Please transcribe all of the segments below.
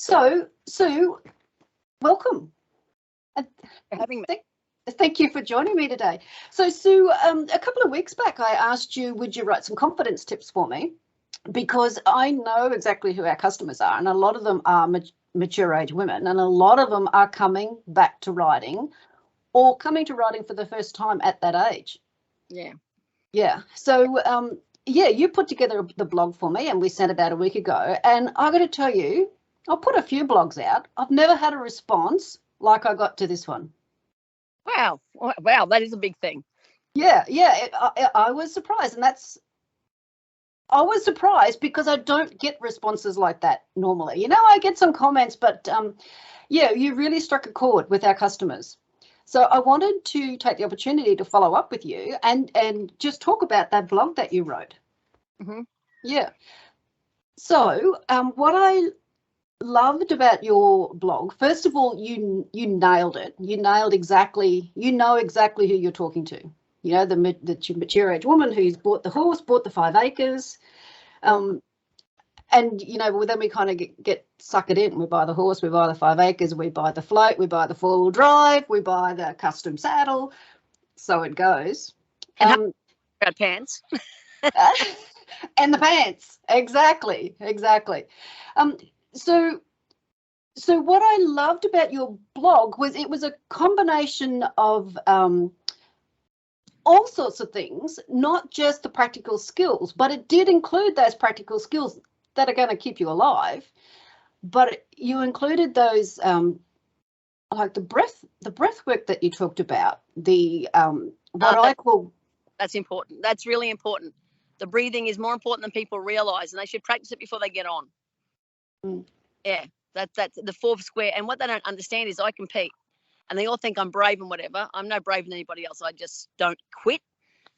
So, Sue, welcome. For having me. Thank you for joining me today. So, Sue, a couple of weeks back, I asked you, would you write some confidence tips for me? Because I know exactly who our customers are, and a lot of them are mature age women, and a lot of them are coming back to writing or coming to writing for the first time at that age. Yeah. Yeah. So, you put together the blog for me, and we sent about a week ago. And I got to tell you, I put a few blogs out. I've never had a response like I got to this one. Wow. Wow. That is a big thing. Yeah. I was surprised, and I was surprised because I don't get responses like that normally. You know, I get some comments, but you really struck a chord with our customers. So I wanted to take the opportunity to follow up with you and just talk about that blog that you wrote. Mm-hmm. Yeah. So what I loved about your blog, first of all, you nailed it. You nailed exactly, exactly who you're talking to. You know, the mature age woman who's bought the horse, bought the 5 acres. And, you know, well, then we kind of get suckered in. We buy the horse, we buy the 5 acres, we buy the float, we buy the 4-wheel drive, we buy the custom saddle. So it goes. And pants. And the pants. Exactly. So what I loved about your blog was it was a combination of all sorts of things, not just the practical skills, but it did include those practical skills that are going to keep you alive. But you included those like the breath work that you talked about, the I call. That's important. That's really important. The breathing is more important than people realize, and they should practice it before they get on. Yeah, that's the 4 square. And what they don't understand is I compete, and they all think I'm brave and whatever. I'm no braver than anybody else. I just don't quit.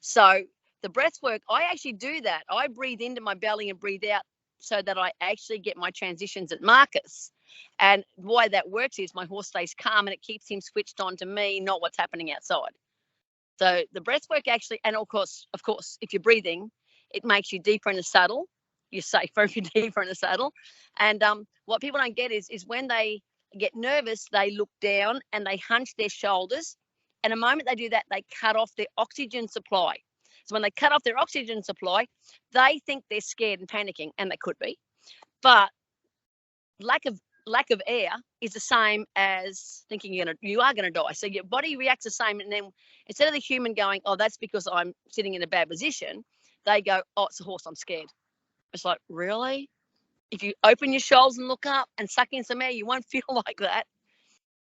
So the breath work, I actually do that. I breathe into my belly and breathe out so that I actually get my transitions at Marcus. And why that works is my horse stays calm and it keeps him switched on to me, not what's happening outside. So the breath work actually, and of course, if you're breathing, it makes you deeper in the saddle. You're safer if you're deeper in the saddle. And what people don't get is when they get nervous, they look down and they hunch their shoulders. And the moment they do that, they cut off their oxygen supply. So when they cut off their oxygen supply, they think they're scared and panicking, and they could be. But lack of air is the same as thinking you are gonna die. So your body reacts the same, and then instead of the human going, oh, that's because I'm sitting in a bad position, they go, oh, it's a horse, I'm scared. It's like, really? If you open your shoulders and look up and suck in some air, you won't feel like that.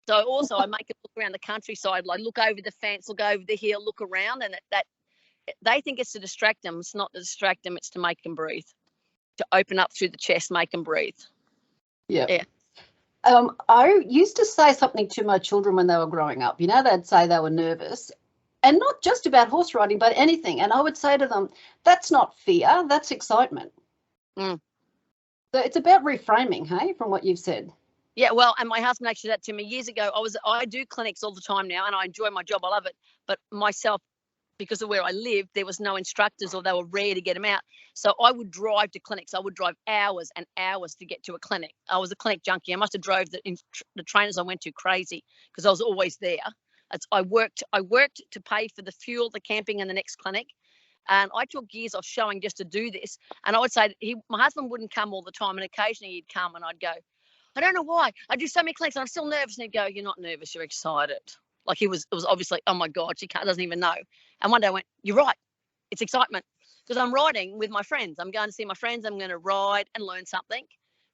So also I make it look around the countryside, like look over the fence, look over the hill, look around, and that they think it's to distract them. It's not to distract them, it's to make them breathe. To open up through the chest, make them breathe. Yeah. I used to say something to my children when they were growing up. You know, they'd say they were nervous, and not just about horse riding, but anything. And I would say to them, that's not fear, that's excitement. So it's about reframing, hey, from what you've said. Yeah, well, and my husband actually said that to me years ago. I do clinics all the time now, and I enjoy my job. I love it. But myself, because of where I lived, there was no instructors, or they were rare to get them out. So I would drive to clinics. I would drive hours and hours to get to a clinic. I was a clinic junkie. I must have drove the trainers I went to crazy because I was always there. I worked to pay for the fuel, the camping, and the next clinic. And I took years off showing just to do this. And I would say my husband wouldn't come all the time, and occasionally he'd come, and I'd go, I don't know why. I do so many clinics, and I'm still nervous. And he'd go, you're not nervous, you're excited. Like it was obviously, oh my God, she doesn't even know. And one day I went, you're right, it's excitement. Because I'm riding with my friends. I'm going to see my friends. I'm going to ride and learn something,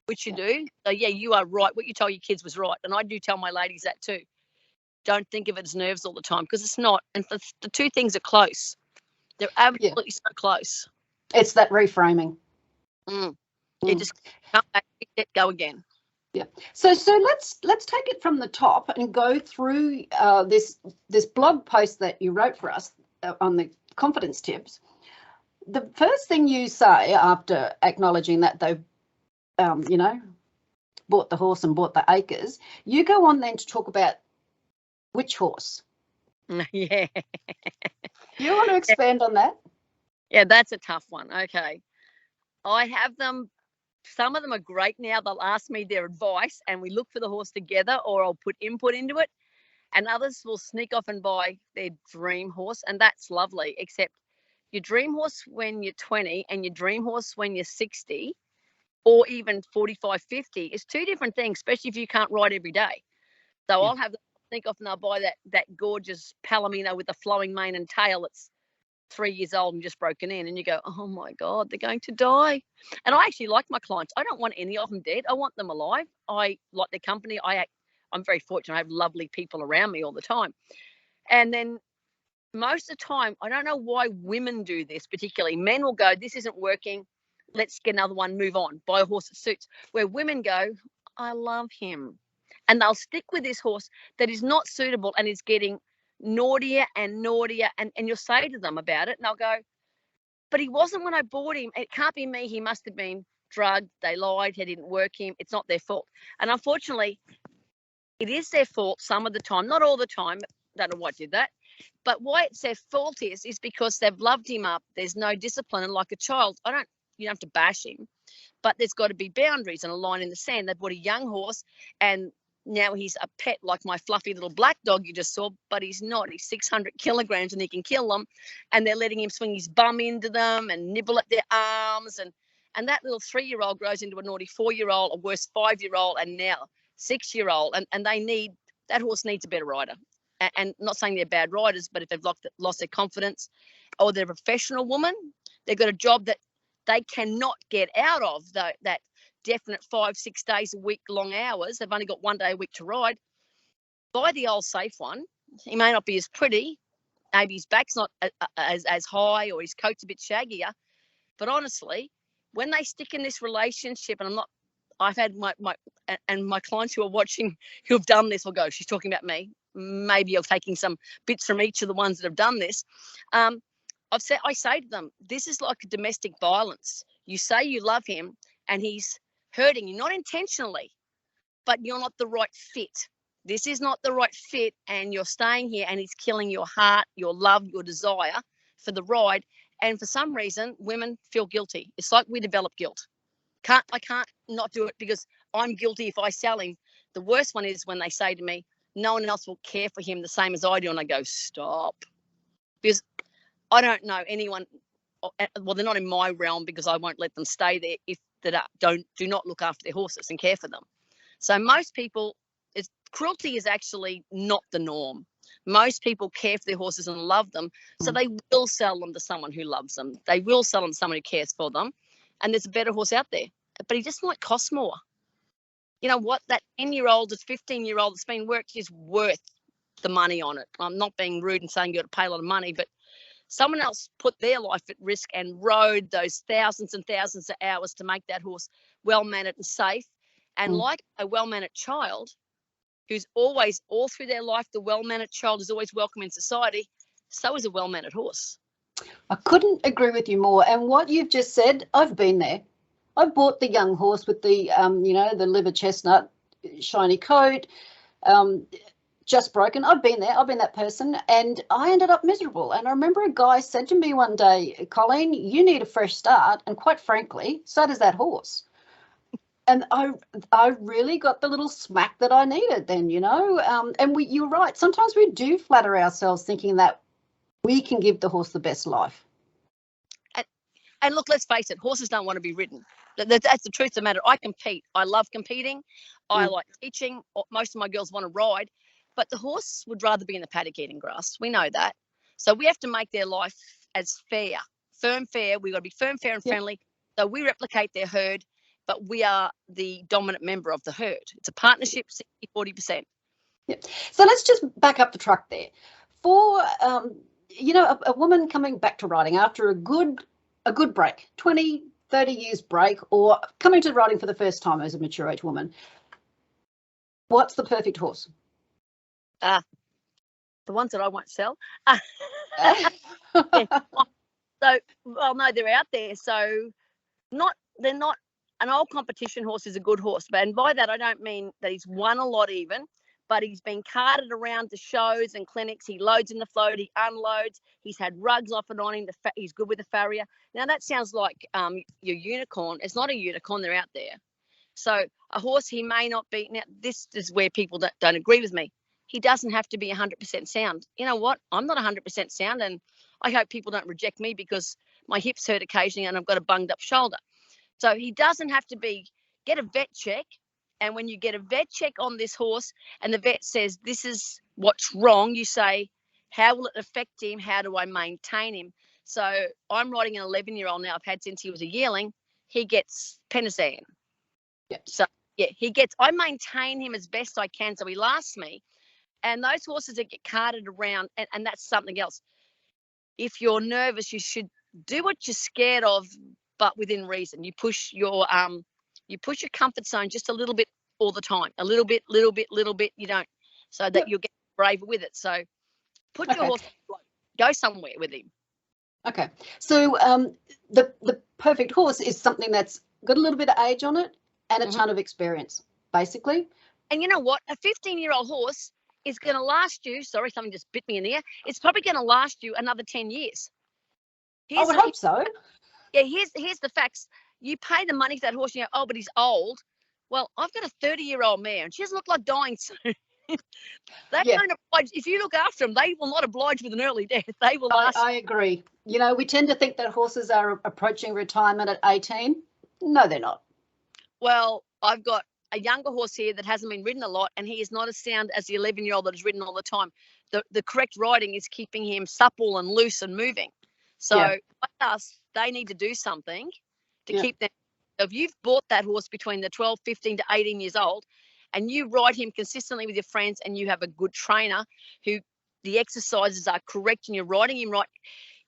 which you do. So yeah, you are right. What you told your kids was right. And I do tell my ladies that too. Don't think of it as nerves all the time, because it's not. And the two things are close. They're absolutely so close. It's that reframing. You just come back, go again. Yeah. So let's take it from the top and go through this blog post that you wrote for us on the confidence tips. The first thing you say after acknowledging that they, bought the horse and bought the acres, you go on then to talk about which horse. Yeah. You want to expand on that? Yeah, that's a tough one. Okay. I have them some of them are great now. They'll ask me their advice and we look for the horse together, or I'll put input into it. And others will sneak off and buy their dream horse, and that's lovely, except your dream horse when you're 20 and your dream horse when you're 60 or even 45, 50 is two different things, especially if you can't ride every day. So I'll have them sneak off and they'll buy that gorgeous Palomino with the flowing mane and tail that's 3 years old and just broken in, and you go, oh my God, they're going to die. And I actually like my clients. I don't want any of them dead. I want them alive. I like their company. I'm very fortunate. I have lovely people around me all the time. And then most of the time, I don't know why women do this particularly. Men will go, this isn't working. Let's get another one, move on, buy a horse that suits. Where women go, I love him. And they'll stick with this horse that is not suitable and is getting naughtier and naughtier. And you'll say to them about it and they'll go, but he wasn't when I bought him. It can't be me. He must have been drugged. They lied. He didn't work him. It's not their fault. And unfortunately, it is their fault some of the time, not all the time. Don't know what did that. But why it's their fault is because they've loved him up. There's no discipline. And like a child, you don't have to bash him, but there's got to be boundaries and a line in the sand. They bought a young horse and now he's a pet like my fluffy little black dog you just saw, but he's not. He's 600 kilograms and he can kill them. And they're letting him swing his bum into them and nibble at their arms. And that little 3-year-old grows into a naughty 4-year-old, a worse 5-year-old, and now 6-year-old. And that horse needs a better rider. And not saying they're bad riders, but if they've lost their confidence or they're a professional woman, they've got a job that they cannot get out of that definite 5-6 days a week, long hours. They've only got 1 day a week to ride. Buy the old safe one. He may not be as pretty. Maybe his back's not as high or his coat's a bit shaggier. But honestly, when they stick in this relationship, and I've had my clients who are watching who have done this will go, she's talking about me. Maybe you're taking some bits from each of the ones that have done this. I say to them, this is like a domestic violence. You say you love him and he's hurting you, not intentionally, but you're not the right fit. This is not the right fit and you're staying here and he's killing your heart, your love, your desire for the ride. And for some reason, women feel guilty. It's like we develop guilt. I can't not do it because I'm guilty if I sell him. The worst one is when they say to me, no one else will care for him the same as I do. And I go, stop. Because I don't know anyone, well, they're not in my realm because I won't let them stay there if they do not look after their horses and care for them. So most people, cruelty is actually not the norm. Most people care for their horses and love them. So they will sell them to someone who loves them. They will sell them to someone who cares for them. And there's a better horse out there, but he just might cost more. You know what? That 10-year-old, 15-year-old that's been worked is worth the money on it. I'm not being rude and saying you got to pay a lot of money, but someone else put their life at risk and rode those thousands and thousands of hours to make that horse well-mannered and safe. And like a well-mannered child, who's always, all through their life, the well-mannered child is always welcome in society, so is a well-mannered horse. I couldn't agree with you more. And what you've just said, I've been there. I bought the young horse with the, the liver chestnut, shiny coat, just broken. I've been there. I've been that person, and I ended up miserable. And I remember a guy said to me one day, Colleen, you need a fresh start. And quite frankly, so does that horse. And I really got the little smack that I needed then, and you're right. Sometimes we do flatter ourselves thinking that we can give the horse the best life. And look, let's face it, horses don't want to be ridden. That's the truth of the matter. I compete. I love competing. I like teaching. Most of my girls want to ride. But the horse would rather be in the paddock eating grass. We know that. So we have to make their life as fair. Fair. We've got to be firm, fair and friendly. So we replicate their herd, but we are the dominant member of the herd. It's a partnership, 60-40%. Yep. So let's just back up the truck there. For, a woman coming back to riding after a good break, 20, 30 years break, or coming to riding for the first time as a mature age woman, what's the perfect horse? The ones that I won't sell. So, well, no, they're out there. So they're not, an old competition horse is a good horse. And by that, I don't mean that he's won a lot even, but he's been carted around to shows and clinics. He loads in the float, he unloads. He's had rugs off and on him. He's good with the farrier. Now that sounds like your unicorn. It's not a unicorn. They're out there. So a horse, he may not be. Now this is where people don't agree with me. He doesn't have to be 100% sound. You know what? I'm not 100% sound, and I hope people don't reject me because my hips hurt occasionally and I've got a bunged up shoulder. So he doesn't have to be. Get a vet check. And when you get a vet check on this horse and the vet says, this is what's wrong, you say, how will it affect him? How do I maintain him? So I'm riding an 11-year-old now I've had since he was a yearling. He gets Penazan. Yep. So, yeah, I maintain him as best I can so he lasts me. And those horses that get carted around, and that's something else. If you're nervous, you should do what you're scared of, but within reason. You push your comfort zone just a little bit all the time, a little bit, you don't, so that you'll get braver with it. So put your horse on the float. Go somewhere with him. Okay. So the perfect horse is something that's got a little bit of age on it and a ton of experience, basically. And you know what? A 15-year-old horse is going to last you, sorry, something just bit me in the ear. It's probably going to last you another 10 years. I would hope so. Yeah, here's the facts. You pay the money for that horse, and you go, oh, but he's old. Well, I've got a 30-year-old mare, and she doesn't look like dying soon. Kind of oblige, if you look after them, they will not oblige with an early death. They will last. I agree. You know, we tend to think that horses are approaching retirement at 18. No, they're not. Well, I've got a younger horse here that hasn't been ridden a lot, and he is not as sound as the 11-year-old that is ridden all the time. The correct riding is keeping him supple and loose and moving. So like us, they need to do something to keep them. If you've bought that horse between the 12, 15 to 18 years old, and you ride him consistently with your friends, and you have a good trainer who the exercises are correct and you're riding him right.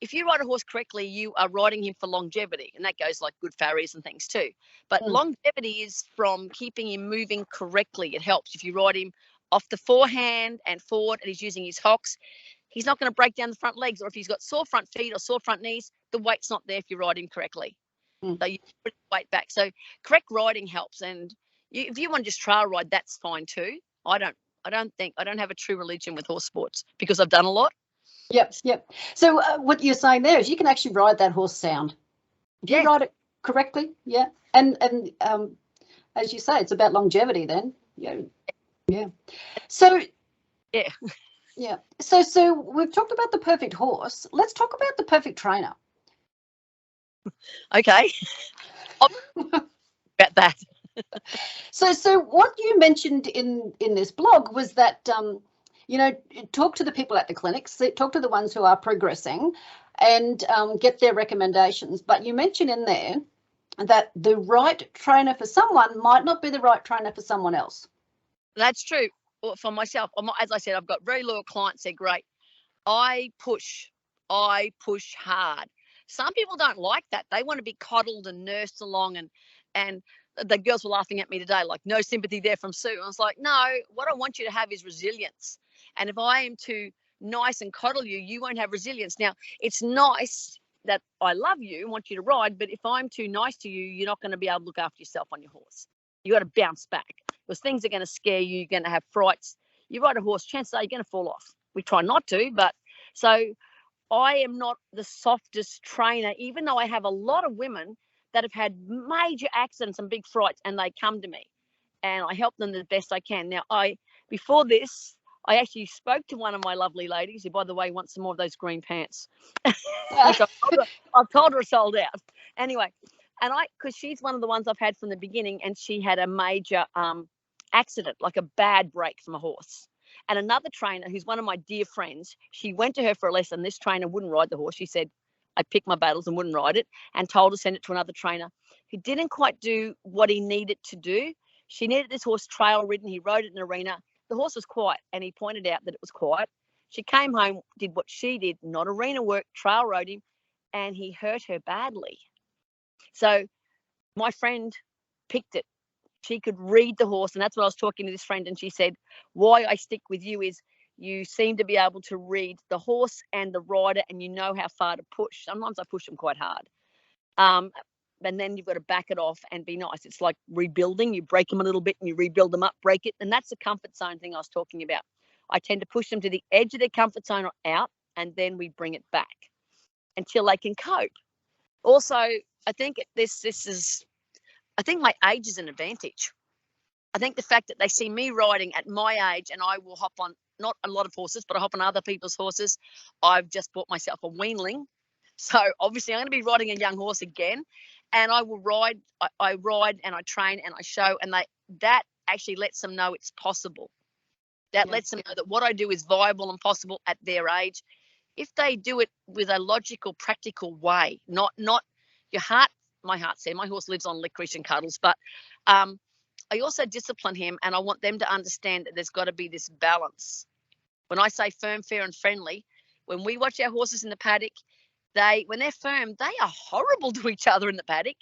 If you ride a horse correctly, you are riding him for longevity, and that goes like good farriers and things too. But longevity is from keeping him moving correctly. It helps if you ride him off the forehand and forward, and he's using his hocks. He's not going to break down the front legs, or if he's got sore front feet or sore front knees, the weight's not there if you ride him correctly. So you put the weight back. So correct riding helps, and if you want to just trail ride, that's fine too. I don't have a true religion with horse sports because I've done a lot. Yep. So what you're saying there is you can actually ride that horse sound. If you ride it correctly, and as you say, it's about longevity then. Yeah. So So we've talked about the perfect horse. Let's talk about the perfect trainer. Okay. About that. So what you mentioned in this blog was that talk to the people at the clinics, talk to the ones who are progressing, and get their recommendations. But you mentioned in there that the right trainer for someone might not be the right trainer for someone else. That's true. For myself, as I said, I've got very loyal clients. They're great. I push hard. Some people don't like that. They want to be coddled and nursed along, and the girls were laughing at me today, like, no sympathy there from Sue. I was like, no, what I want you to have is resilience. And if I am too nice and coddle you, you won't have resilience. Now, it's nice that I love you and want you to ride, but if I'm too nice to you, you're not going to be able to look after yourself on your horse. You got to bounce back because things are going to scare you. You're going to have frights. You ride a horse, chances are you're going to fall off. We try not to, but so I am not the softest trainer, even though I have a lot of women that have had major accidents and big frights, and they come to me and I help them the best I can. Now, before this, I actually spoke to one of my lovely ladies who, by the way, wants some more of those green pants. I've told her sold out. Anyway, and because she's one of the ones I've had from the beginning, and she had a major accident, like a bad break from a horse. And another trainer, who's one of my dear friends, she went to her for a lesson. This trainer wouldn't ride the horse. She said, I picked my battles and wouldn't ride it, and told her to send it to another trainer who didn't quite do what he needed to do. She needed this horse trail ridden. He rode it in an arena. The horse was quiet, and he pointed out that it was quiet. She came home, did what she did, not arena work, trail rode him, and he hurt her badly. So my friend picked it. She could read the horse, and that's what I was talking to this friend, and she said, why I stick with you is you seem to be able to read the horse and the rider, and you know how far to push. Sometimes I push them quite hard. and then you've got to back it off and be nice. It's like rebuilding. You break them a little bit and you rebuild them up, break it. And that's the comfort zone thing I was talking about. I tend to push them to the edge of their comfort zone or out, and then we bring it back until they can cope. Also, I think I think my age is an advantage. I think the fact that they see me riding at my age, and I will hop on, not a lot of horses, but I hop on other people's horses. I've just bought myself a weanling. So obviously I'm going to be riding a young horse again, and I will ride. I ride and I train and I show, and that actually lets them know it's possible. That lets them know that what I do is viable and possible at their age. If they do it with a logical, practical way, not your heart. My heart said my horse lives on licorice and cuddles, but I also discipline him, and I want them to understand that there's got to be this balance. When I say firm, fair, and friendly, when we watch our horses in the paddock, when they're firm, they are horrible to each other in the paddock.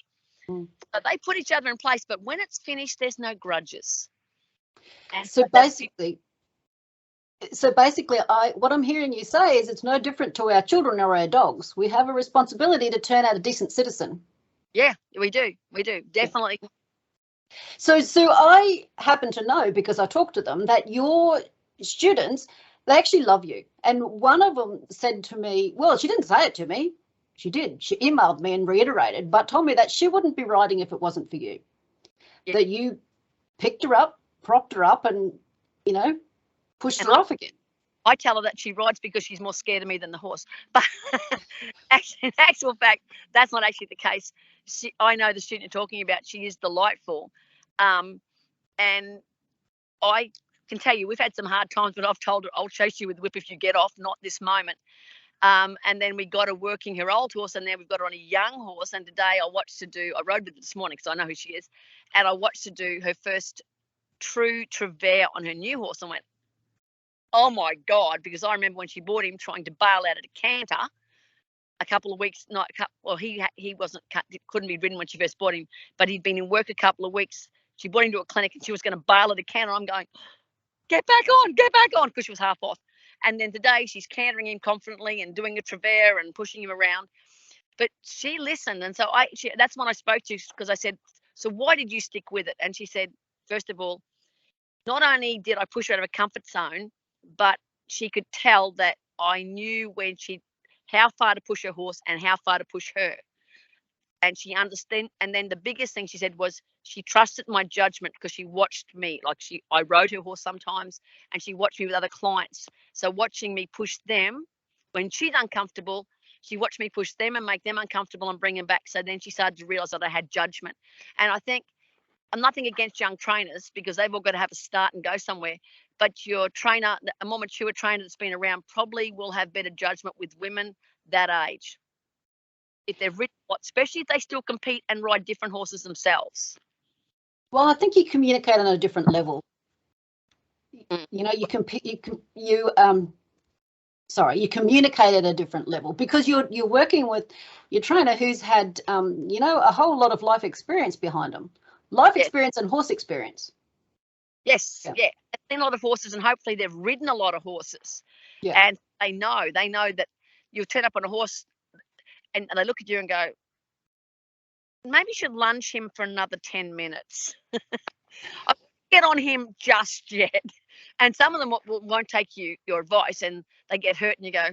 But they put each other in place. But when it's finished, there's no grudges. And so basically, what I'm hearing you say is it's no different to our children or our dogs. We have a responsibility to turn out a decent citizen. Yeah, we do. We do. Definitely. So I happen to know, because I talked to them, that your students, they actually love you. And one of them said to me, well, she didn't say it to me. She did. She emailed me and reiterated, but told me that she wouldn't be riding if it wasn't for you. Yeah. That you picked her up, propped her up, and, pushed her off again. I tell her that she rides because she's more scared of me than the horse. But actually, in actual fact, that's not actually the case. I know the student you're talking about. She is delightful. And I can tell you, we've had some hard times, but I've told her, I'll chase you with the whip if you get off, not this moment. And then we got her working her old horse, and then we've got her on a young horse. And today I rode with her this morning because I know who she is. And I watched her do her first true travers on her new horse and went, oh my God, because I remember when she bought him trying to bail out at a canter a couple of weeks, he couldn't be ridden when she first bought him, but he'd been in work a couple of weeks. She brought him to a clinic and she was going to bail at a canter. I'm going, get back on, because she was half off. And then today she's cantering him confidently and doing a travers and pushing him around. But she listened. And so that's when I spoke to, because I said, so why did you stick with it? And she said, first of all, not only did I push her out of a comfort zone, but she could tell that I knew how far to push her horse and how far to push her. And she understood. And then the biggest thing she said was she trusted my judgment, because she watched me. I rode her horse sometimes, and she watched me with other clients. So watching me push them when she's uncomfortable, she watched me push them and make them uncomfortable and bring them back. So then she started to realize that I had judgment. And I think, I'm nothing against young trainers, because they've all got to have a start and go somewhere. But your trainer, a more mature trainer that's been around, probably will have better judgment with women that age. If they've ridden, especially if they still compete and ride different horses themselves. Well, I think you communicate on a different level. You communicate at a different level, because you're working with your trainer who's had a whole lot of life experience behind them. Experience and horse experience. Yes, yeah. They've seen a lot of horses, and hopefully they've ridden a lot of horses. Yeah. And they know that you'll turn up on a horse and they look at you and go, maybe you should lunge him for another 10 minutes. I won't get on him just yet. And some of them won't take your advice, and they get hurt, and you go,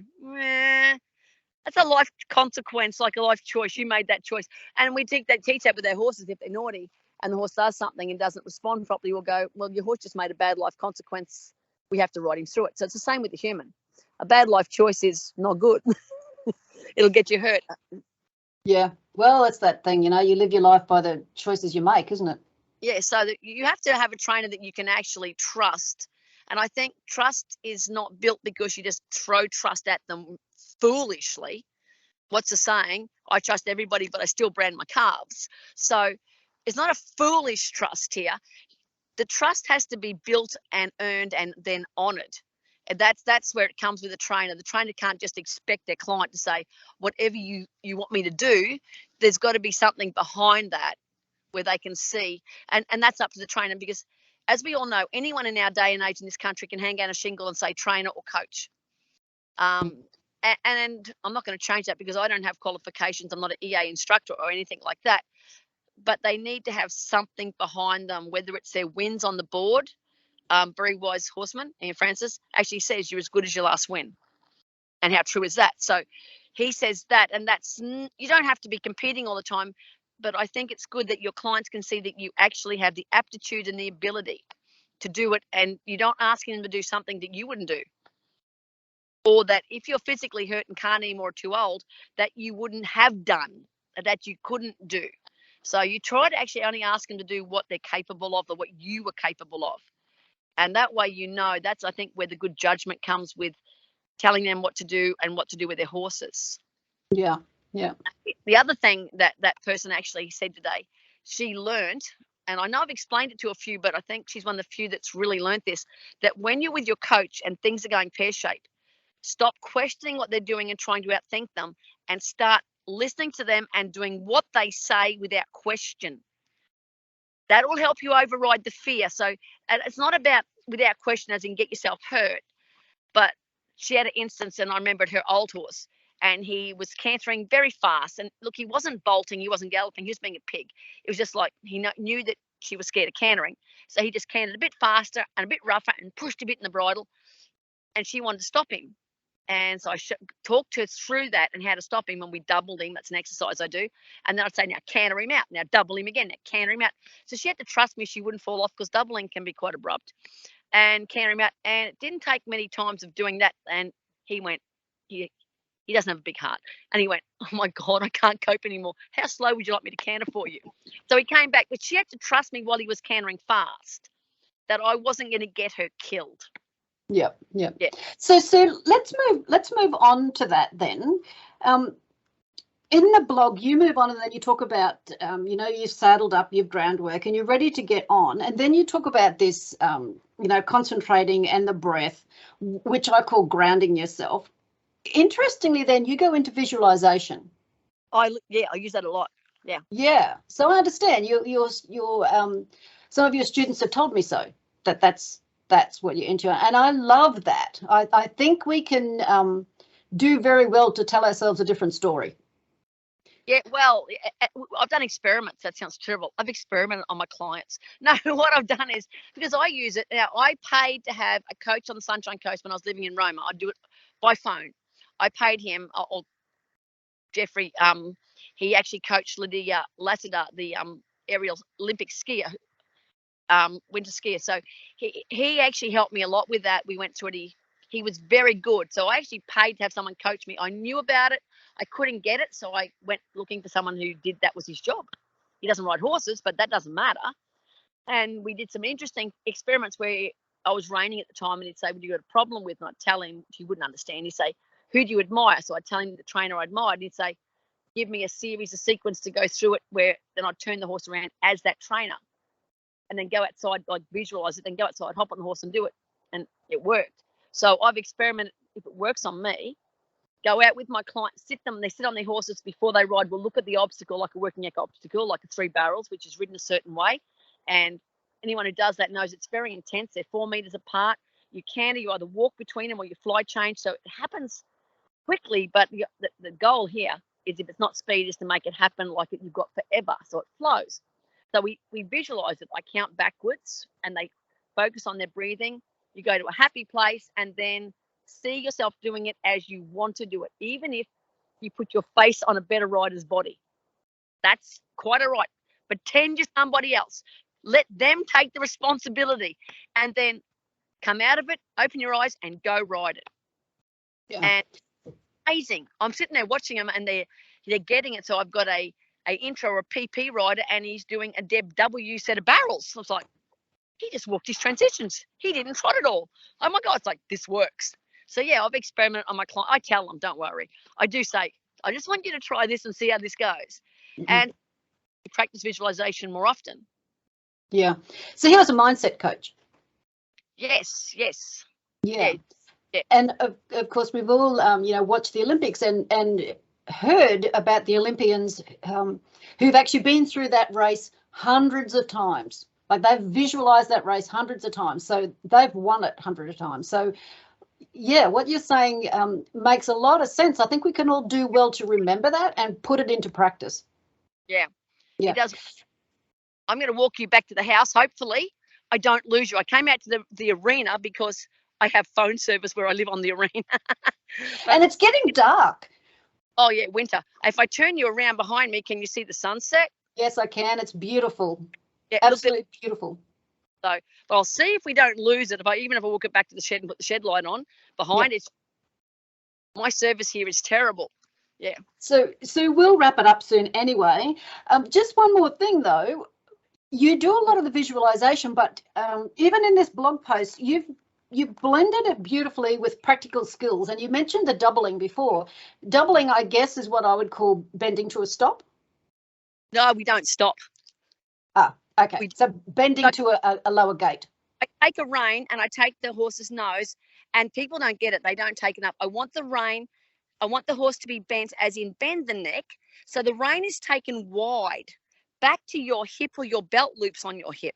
that's a life consequence, like a life choice. You made that choice. And we teach that with our horses. If they're naughty and the horse does something and doesn't respond properly, we'll go, well, your horse just made a bad life consequence. We have to ride him through it. So it's the same with the human. A bad life choice is not good. It'll get you hurt. Yeah. Well, it's that thing, you live your life by the choices you make, isn't it? Yeah. So that you have to have a trainer that you can actually trust. And I think trust is not built because you just throw trust at them foolishly. What's the saying? I trust everybody, but I still brand my calves. So it's not a foolish trust here. The trust has to be built and earned and then honoured. And that's where it comes with a trainer. The trainer can't just expect their client to say, whatever you want me to do. There's got to be something behind that where they can see. And that's up to the trainer, because as we all know, anyone in our day and age in this country can hang out a shingle and say trainer or coach. And I'm not going to change that because I don't have qualifications. I'm not an EA instructor or anything like that. But they need to have something behind them, whether it's their wins on the board. Very wise horseman, Ian Francis, actually says you're as good as your last win. And how true is that? So he says that, and that's, you don't have to be competing all the time, but I think it's good that your clients can see that you actually have the aptitude and the ability to do it, and you don't ask them to do something that you wouldn't do. Or that if you're physically hurt and can't anymore, too old, that you wouldn't have done, that you couldn't do. So you try to actually only ask them to do what they're capable of, or what you were capable of. And that way, that's, I think, where the good judgment comes, with telling them what to do and what to do with their horses. Yeah, yeah. The other thing that person actually said today, she learned, and I know I've explained it to a few, but I think she's one of the few that's really learned this, that when you're with your coach and things are going pear-shaped, stop questioning what they're doing and trying to outthink them, and start listening to them and doing what they say without question. That will help you override the fear. So, and it's not about without question as in get yourself hurt, but she had an instance, and I remembered her old horse, and he was cantering very fast. And look, he wasn't bolting, he wasn't galloping, he was being a pig. It was just like he knew that she was scared of cantering. So he just cantered a bit faster and a bit rougher and pushed a bit in the bridle, and she wanted to stop him. And so I talked her through that and how to stop him, and we doubled him. That's an exercise I do. And then I'd say, now canter him out, now double him again, now canter him out. So she had to trust me she wouldn't fall off, because doubling can be quite abrupt. And canter him out. And it didn't take many times of doing that. And he went, he doesn't have a big heart. And he went, oh my God, I can't cope anymore. How slow would you like me to canter for you? So he came back, but she had to trust me while he was cantering fast, that I wasn't going to get her killed. Yeah. So let's move on to that then. In the blog, you move on, and then you talk about, you've saddled up, you've groundwork, and you're ready to get on. And then you talk about this, concentrating and the breath, which I call grounding yourself. Interestingly, then you go into visualization. I use that a lot. Yeah. Yeah. So I understand some of your students have told me so, that's what you're into. And I love that. I think we can do very well to tell ourselves a different story. Yeah, well, I've done experiments. That sounds terrible. I've experimented on my clients. No, what I've done is, because I use it now, I paid to have a coach on the Sunshine Coast when I was living in Roma. I'd do it by phone. I paid him, or Jeffrey, he actually coached Lydia Lassiter, the aerial Olympic skier, winter skier. So he actually helped me a lot with that. We went to it. He was very good. So I actually paid to have someone coach me. I knew about it. I couldn't get it, so I went looking for someone who did that was his job. He doesn't ride horses, but that doesn't matter. And we did some interesting experiments where I was raining at the time, and he'd say, "What do you got a problem with?" And I'd tell him. He wouldn't understand. He'd say, "Who do you admire?" So I'd tell him the trainer I admired. He'd say, "Give me a sequence to go through it," where then I'd turn the horse around as that trainer, and then go outside, like visualize it, then go outside, hop on the horse and do it. And it worked. So I've experimented. If it works on me, go out with my clients, they sit on their horses before they ride. We'll look at the obstacle, like a working echo obstacle, like a 3 barrels, which is ridden a certain way. And anyone who does that knows it's very intense. They're 4 meters apart. You canter, you either walk between them or you fly change. So it happens quickly, but the goal here is, if it's not speed, is to make it happen like you've got forever, so it flows. So we visualize it. I count backwards, and they focus on their breathing. You go to a happy place, and then see yourself doing it as you want to do it, even if you put your face on a better rider's body. That's quite all right. Pretend you're somebody else. Let them take the responsibility, and then come out of it, open your eyes, and go ride it. Yeah. And amazing. I'm sitting there watching them, and they're getting it. So I've got a intro or a PP rider, and he's doing a Deb W set of barrels. So I was like, he just walked his transitions. He didn't trot at all. Oh my God, it's like, this works. So yeah, I've experimented on my client. I tell them, don't worry. I do say, I just want you to try this and see how this goes. Mm-hmm. And practice visualization more often. Yeah. So he was a mindset coach. Yes. Yeah. And of course, we've all, watched the Olympics and heard about the Olympians who've actually been through that race hundreds of times. Like, they've visualized that race hundreds of times. So they've won it hundreds of times. So yeah, what you're saying makes a lot of sense. I think we can all do well to remember that and put it into practice. Yeah, Yeah. it does. I'm going to walk you back to the house. Hopefully, I don't lose you. I came out to the arena because I have phone service where I live on the arena. And it's getting dark. Oh, yeah, winter. If I turn you around behind me, can you see the sunset? Yes, I can. It's beautiful. Yeah, absolutely beautiful. So, but I'll see if we don't lose it. Even if I walk it back to the shed and put the shed light on behind it. My service here is terrible. Yeah. So we'll wrap it up soon anyway. Just one more thing though. You do a lot of the visualization, but even in this blog post, you've blended it beautifully with practical skills. And you mentioned the doubling before. Doubling, I guess, is what I would call bending to a stop. No, we don't stop. Ah, okay. So bending to a lower gait. I take a rein and I take the horse's nose, and people don't get it. They don't take it up. I want the rein. I want the horse to be bent, as in bend the neck. So the rein is taken wide back to your hip or your belt loops on your hip.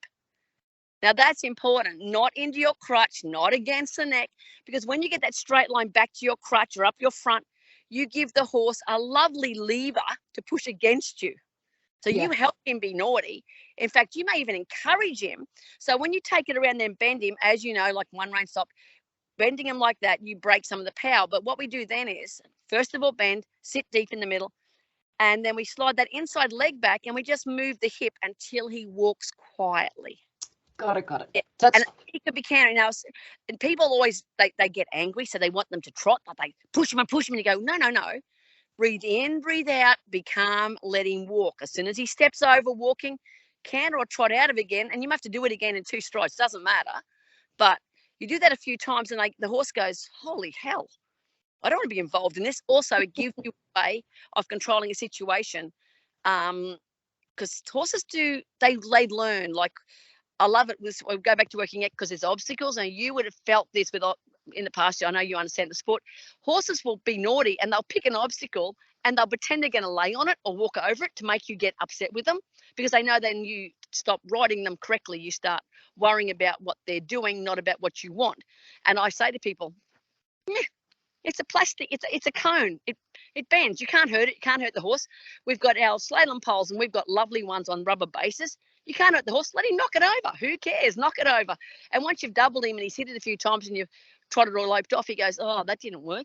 Now that's important, not into your crutch, not against the neck, because when you get that straight line back to your crutch or up your front, you give the horse a lovely lever to push against you. So you help him be naughty. In fact, you may even encourage him. So when you take it around and bend him, as you know, like one rein stop, bending him like that, you break some of the power. But what we do then is, first of all, bend, sit deep in the middle, and then we slide that inside leg back and we just move the hip until he walks quietly. Got it. Yeah. And he could be counting now. And people always, they get angry, so they want them to trot, but they push him and you go, no. Breathe in, breathe out, be calm, let him walk. As soon as he steps over walking, canter or trot out of again, and you have to do it again in 2 strides, doesn't matter. But you do that a few times and the horse goes, holy hell, I don't want to be involved in this. Also, it gives you a way of controlling a situation, because horses they learn. Like, I love it. We go back to working it because there's obstacles, and you would have felt this in the past. I know you understand the sport. Horses will be naughty and they'll pick an obstacle and they'll pretend they're going to lay on it or walk over it to make you get upset with them, because they know then you stop riding them correctly. You start worrying about what they're doing, not about what you want. And I say to people, it's a plastic, it's a cone. It bends. You can't hurt it. You can't hurt the horse. We've got our slalom poles and we've got lovely ones on rubber bases. You can't hurt the horse. Let him knock it over. Who cares? Knock it over. And once you've doubled him and he's hit it a few times and you've trotted or loped off, he goes, oh, that didn't work.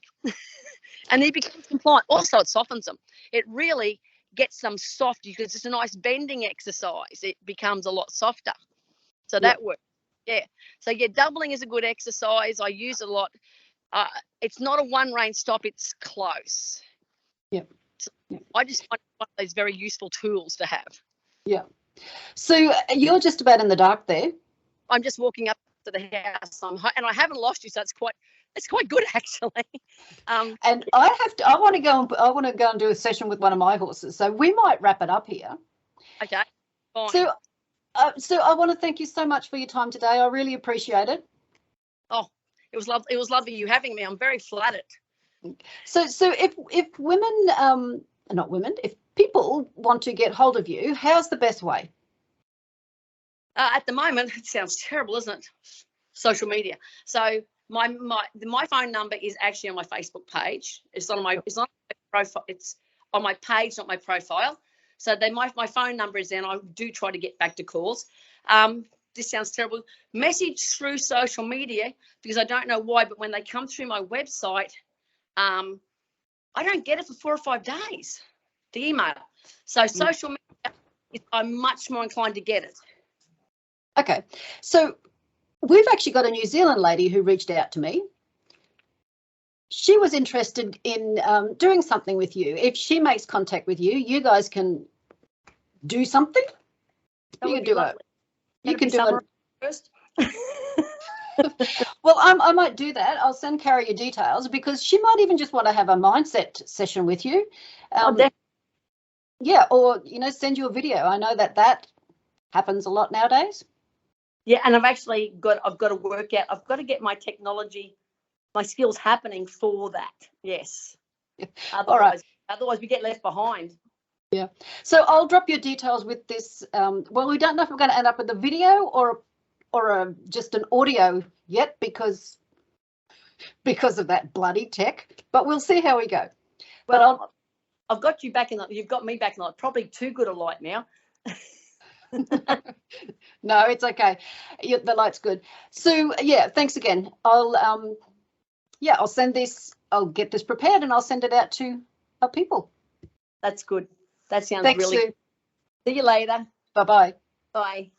And he becomes compliant. Also, it softens them. It really gets them soft because it's a nice bending exercise. It becomes a lot softer. So that works. Yeah. So doubling is a good exercise. I use it a lot. It's not a one rein stop. It's close. Yeah. I just find one of those very useful tools to have. Yeah. So you're just about in the dark there. I'm just walking up to the house, and I haven't lost you, so it's quite good actually. And I want to go and do a session with one of my horses. So we might wrap it up here. Okay. Fine. So I want to thank you so much for your time today. I really appreciate it. Oh, it was lovely you having me. I'm very flattered. So if women, not women, if people want to get hold of you, how's the best way? At the moment, it sounds terrible, isn't it? Social media. So my phone number is actually on my Facebook page. It's not on my profile. It's on my page, not my profile. So my phone number is there, and I do try to get back to calls. This sounds terrible. Message through social media, because I don't know why, but when they come through my website, I don't get it for 4 or 5 days, the email. So social media, I'm much more inclined to get it. Okay. So we've actually got a New Zealand lady who reached out to me. She was interested in doing something with you. If she makes contact with you, you guys can do something. You can do it. You can do it first. Well, I might do that. I'll send Carrie your details, because she might even just want to have a mindset session with you. Yeah, or send you a video. I know that happens a lot nowadays. Yeah, and I've got to work out. I've got to get my technology, my skills happening for that. Yes. Otherwise we get left behind. Yeah. So I'll drop your details with this. Well, we don't know if we're going to end up with a video or just an audio yet, because because of that bloody tech. But we'll see how we go. Well, I've got you back in. You've got me back in light. Probably too good a light now. No, it's okay. The light's good. So yeah, thanks again. I'll send this. I'll get this prepared and I'll send it out to our people. That's good. That sounds Thanks, really. Sue. See you later. Bye-bye. Bye.